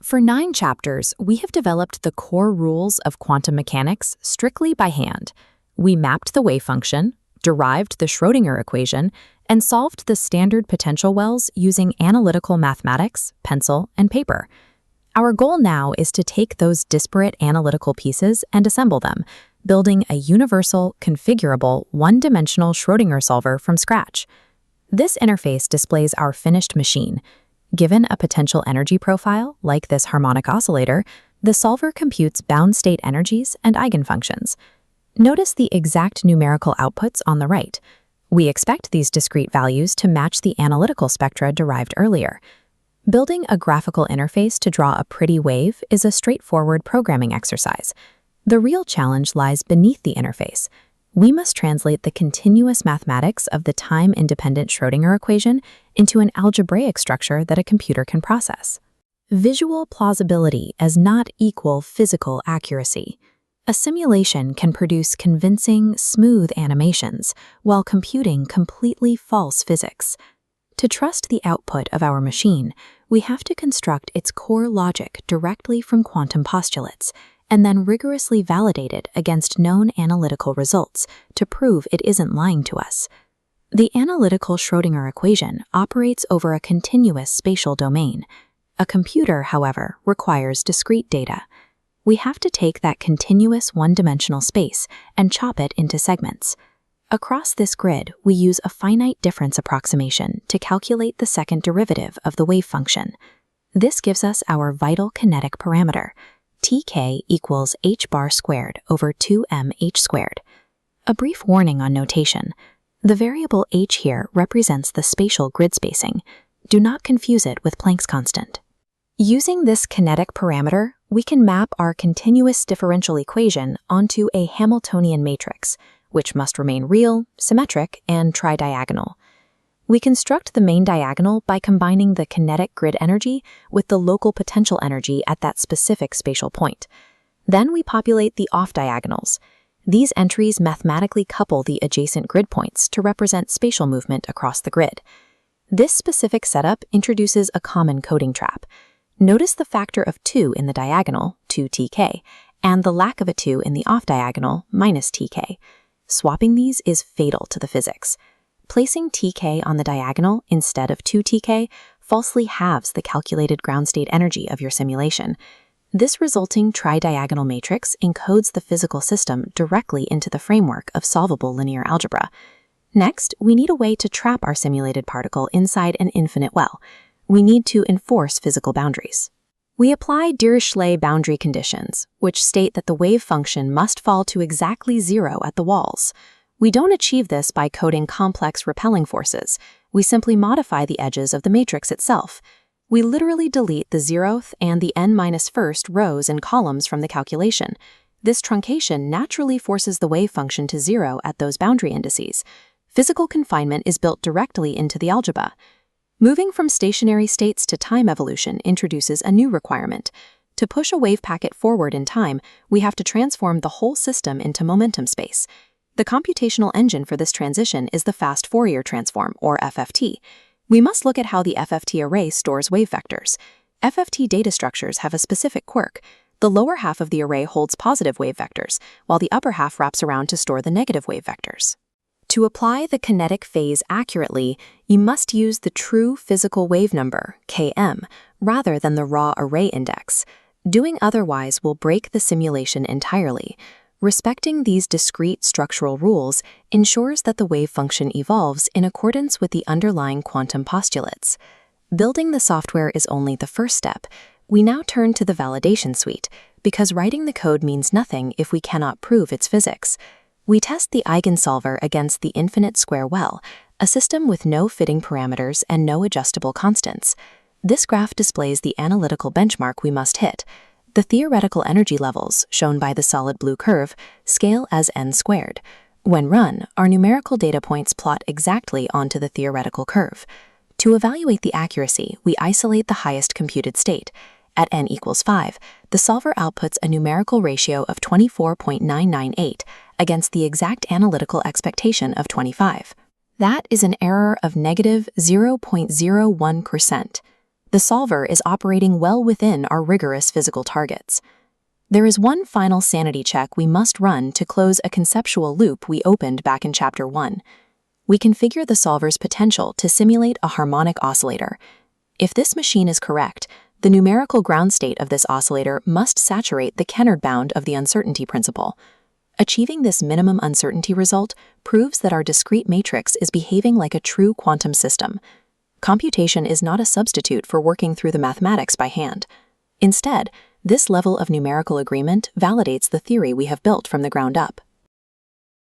For 9 chapters, we have developed the core rules of quantum mechanics strictly by hand. We mapped the wave function, derived the Schrödinger equation, and solved the standard potential wells using analytical mathematics, pencil, and paper. Our goal now is to take those disparate analytical pieces and assemble them, building a universal, configurable, one-dimensional Schrödinger solver from scratch. This interface displays our finished machine. Given a potential energy profile, like this harmonic oscillator, the solver computes bound state energies and eigenfunctions. Notice the exact numerical outputs on the right. We expect these discrete values to match the analytical spectra derived earlier. Building a graphical interface to draw a pretty wave is a straightforward programming exercise. The real challenge lies beneath the interface. We must translate the continuous mathematics of the time-independent Schrödinger equation into an algebraic structure that a computer can process. Visual plausibility does not equal physical accuracy. A simulation can produce convincing, smooth animations while computing completely false physics. To trust the output of our machine, we have to construct its core logic directly from quantum postulates and then rigorously validate it against known analytical results to prove it isn't lying to us. The analytical Schrödinger equation operates over a continuous spatial domain. A computer, however, requires discrete data. We have to take that continuous one-dimensional space and chop it into segments. Across this grid, we use a finite difference approximation to calculate the second derivative of the wave function. This gives us our vital kinetic parameter, Tk equals h bar squared over 2mh squared. A brief warning on notation. The variable h here represents the spatial grid spacing. Do not confuse it with Planck's constant. Using this kinetic parameter, we can map our continuous differential equation onto a Hamiltonian matrix, which must remain real, symmetric, and tridiagonal. We construct the main diagonal by combining the kinetic grid energy with the local potential energy at that specific spatial point. Then we populate the off-diagonals. These entries mathematically couple the adjacent grid points to represent spatial movement across the grid. This specific setup introduces a common coding trap. Notice the factor of 2 in the diagonal, 2tk, and the lack of a 2 in the off-diagonal, minus tk. Swapping these is fatal to the physics. Placing tk on the diagonal instead of 2tk falsely halves the calculated ground state energy of your simulation. This resulting tridiagonal matrix encodes the physical system directly into the framework of solvable linear algebra. Next, we need a way to trap our simulated particle inside an infinite well. We need to enforce physical boundaries. We apply Dirichlet boundary conditions, which state that the wave function must fall to exactly 0 at the walls. We don't achieve this by coding complex repelling forces. We simply modify the edges of the matrix itself. We literally delete the 0th and the n-1st rows and columns from the calculation. This truncation naturally forces the wave function to 0 at those boundary indices. Physical confinement is built directly into the algebra. Moving from stationary states to time evolution introduces a new requirement. To push a wave packet forward in time, we have to transform the whole system into momentum space. The computational engine for this transition is the fast Fourier transform, or FFT. We must look at how the FFT array stores wave vectors. FFT data structures have a specific quirk. The lower half of the array holds positive wave vectors, while the upper half wraps around to store the negative wave vectors. To apply the kinetic phase accurately, you must use the true physical wave number, Km, rather than the raw array index. Doing otherwise will break the simulation entirely. Respecting these discrete structural rules ensures that the wave function evolves in accordance with the underlying quantum postulates. Building the software is only the first step. We now turn to the validation suite, because writing the code means nothing if we cannot prove its physics. We test the eigensolver against the infinite square well, a system with no fitting parameters and no adjustable constants. This graph displays the analytical benchmark we must hit. The theoretical energy levels, shown by the solid blue curve, scale as n squared. When run, our numerical data points plot exactly onto the theoretical curve. To evaluate the accuracy, we isolate the highest computed state. At n equals 5, the solver outputs a numerical ratio of 24.998 against the exact analytical expectation of 25. That is an error of negative 0.01%. The solver is operating well within our rigorous physical targets. There is one final sanity check we must run to close a conceptual loop we opened back in Chapter 1. We configure the solver's potential to simulate a harmonic oscillator. If this machine is correct, the numerical ground state of this oscillator must saturate the Kennard bound of the uncertainty principle. Achieving this minimum uncertainty result proves that our discrete matrix is behaving like a true quantum system. Computation is not a substitute for working through the mathematics by hand. Instead, this level of numerical agreement validates the theory we have built from the ground up.